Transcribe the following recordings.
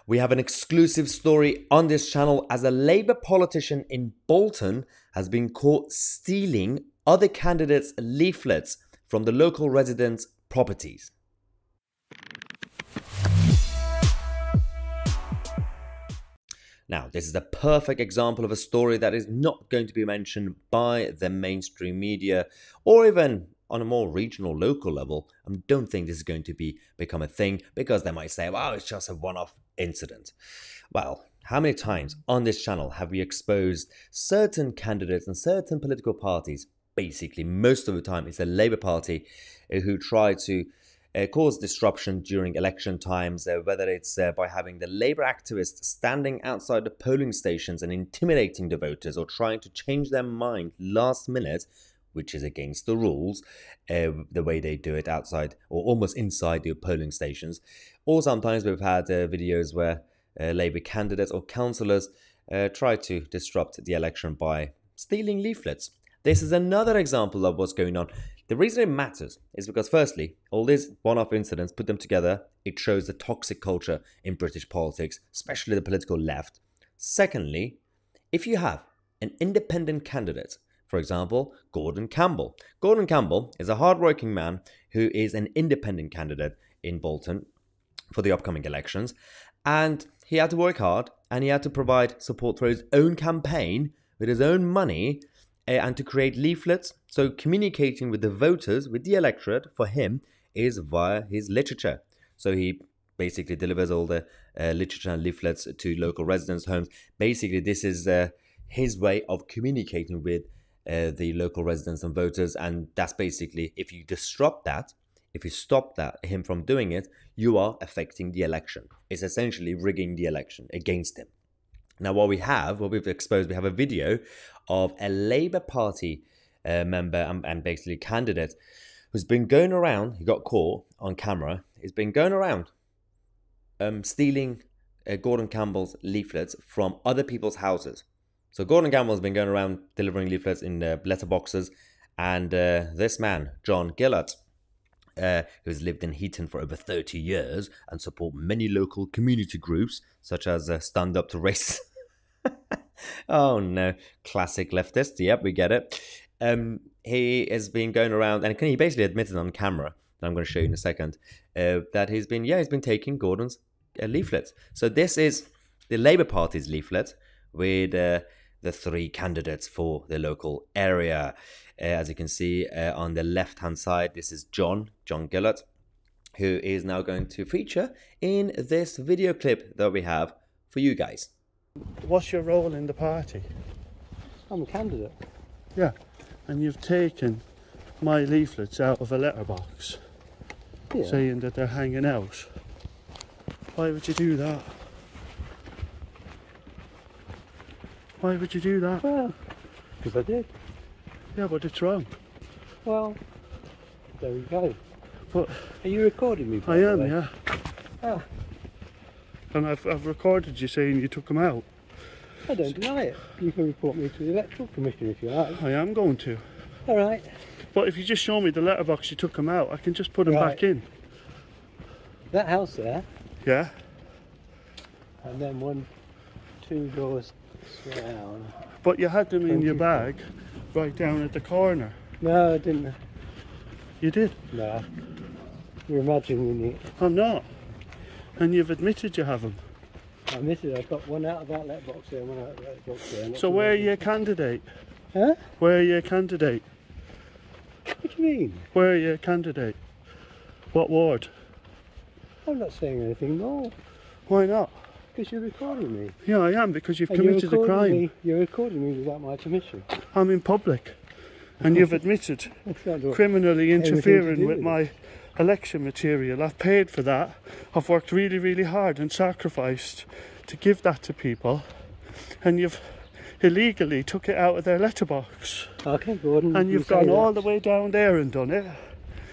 We have an exclusive story on this channel as a Labour politician in Bolton has been caught stealing other candidates' leaflets from the local residents' properties. Now, this is a perfect example of a story that is not going to be mentioned by the mainstream media or even on a more regional, local level. I don't think this is going to become a thing because they might say, wow, it's just a one-off incident. Well, how many times on this channel have we exposed certain candidates and certain political parties? Basically, most of the time, it's the Labour Party who try to cause disruption during election times, whether it's by having the Labour activists standing outside the polling stations and intimidating the voters or trying to change their mind last minute, which is against the rules, the way they do it outside or almost inside the polling stations. Or sometimes we've had videos where Labour candidates or councillors try to disrupt the election by stealing leaflets. This is another example of what's going on. The reason it matters is because, firstly, all these one-off incidents, put them together, it shows the toxic culture in British politics, especially the political left. Secondly, if you have an independent candidate, for example, Gordon Campbell. Gordon Campbell is a hard-working man who is an independent candidate in Bolton for the upcoming elections, and he had to work hard and he had to provide support for his own campaign with his own money and to create leaflets. So communicating with the voters, with the electorate, for him is via his literature. So he basically delivers all the literature and leaflets to local residents' homes. Basically, this is his way of communicating with the local residents and voters. And that's basically, if you disrupt that, if you stop him from doing it, you are affecting the election. It's essentially rigging the election against him. Now, what we've exposed, we have a video of a Labour Party member and basically candidate who's been going around, he got caught on camera, he's been going around stealing Gordon Campbell's leaflets from other people's houses. So Gordon Campbell's been going around delivering leaflets in letterboxes, and this man, John Gillett, who's lived in Heaton for over 30 years and support many local community groups such as Stand Up to Racism. Oh no, classic leftist. Yep, we get it. He has been going around, and he basically admitted on camera, that I'm going to show you in a second, that he's been taking Gordon's leaflets. So this is the Labour Party's leaflet with the three candidates for the local area. As you can see on the left-hand side, this is John Gillett, who is now going to feature in this video clip that we have for you guys. What's your role in the party? I'm a candidate. Yeah, and you've taken my leaflets out of a letterbox, saying that they're hanging out. Why would you do that? Why would you do that? Well, because I did. Yeah, but it's wrong. Well, there we go. But are you recording me? I am, yeah. Ah. And I've recorded you saying you took them out. I don't deny it. You can report me to the Electoral Commission if you like. I am going to. All right. But if you just show me the letterbox you took them out, I can just put them back in. That house there. Yeah. And then 2 doors down. But you had them in your bag right down at the corner. No, I didn't. You did? No. You're imagining it. I'm not. And you've admitted you have them. I admitted I've got one out of that letterbox there and one out of that letterbox there. So where are you a candidate? Huh? Where are you a candidate? What do you mean? Where are you a candidate? What ward? I'm not saying anything more. Why not? Because you're recording me. Yeah, I am, because you've committed a crime. You're recording me without my permission. I'm in public. And you've admitted criminally interfering with my election material. I've paid for that. I've worked really, really hard and sacrificed to give that to people. And you've illegally took it out of their letterbox. Okay, Gordon. And you've gone all the way down there and done it.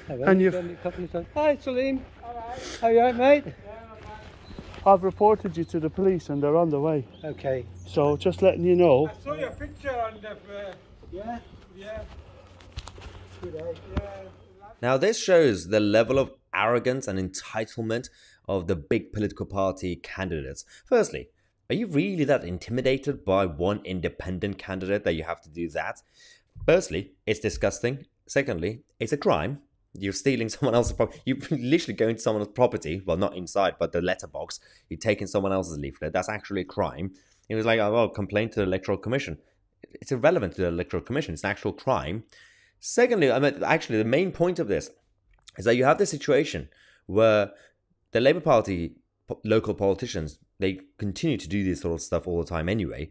And you've done it a couple of times. Hi, Salim. Alright. How you mate? I've reported you to the police and they're on the way. Okay. So just letting you know. I saw your picture on the... Yeah? Yeah. Good day. Yeah. Now, this shows the level of arrogance and entitlement of the big political party candidates. Firstly, are you really that intimidated by one independent candidate that you have to do that? Firstly, it's disgusting. Secondly, it's a crime. You're stealing someone else's property. You're literally going to someone's property. Well, not inside, but the letterbox. You're taking someone else's leaflet. That's actually a crime. It was like, oh, well, complain to the Electoral Commission. It's irrelevant to the Electoral Commission. It's an actual crime. Secondly, actually, the main point of this is that you have this situation where the Labour Party local politicians, they continue to do this sort of stuff all the time anyway,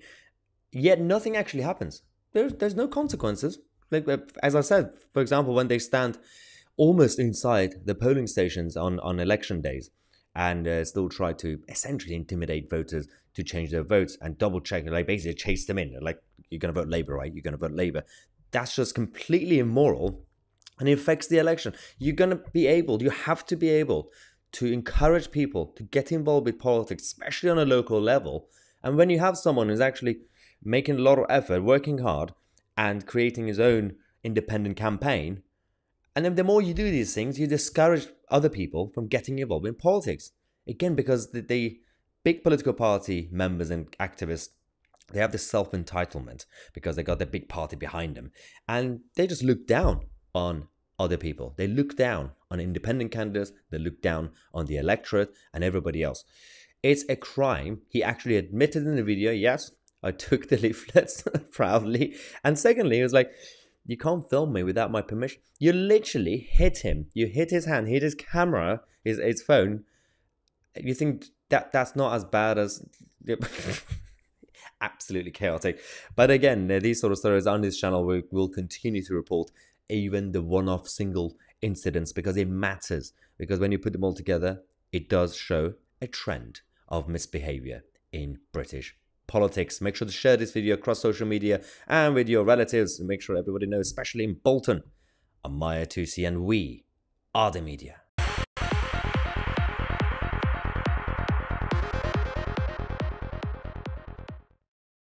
yet nothing actually happens. There's no consequences. Like, as I said, for example, when they stand almost inside the polling stations on election days and still try to essentially intimidate voters to change their votes and double check, like basically chase them in, like, you're going to vote Labour, right? You're going to vote Labour. That's just completely immoral and it affects the election. You have to be able to encourage people to get involved with politics, especially on a local level. And when you have someone who's actually making a lot of effort, working hard, and creating his own independent campaign, and then the more you do these things, you discourage other people from getting involved in politics. Again, because the big political party members and activists, they have this self-entitlement because they got their big party behind them. And they just look down on other people. They look down on independent candidates. They look down on the electorate and everybody else. It's a crime. He actually admitted in the video, yes, I took the leaflets proudly. And secondly, he was like, you can't film me without my permission. You literally hit him. You hit his hand, hit his camera, his phone. You think that's not as bad as... Absolutely chaotic. But again, these sort of stories on this channel, we will continue to report even the one-off single incidents because it matters. Because when you put them all together, it does show a trend of misbehavior in British politics. Make sure to share this video across social media and with your relatives. And make sure everybody knows, especially in Bolton, I'm Mahyar Tousi and we are the media.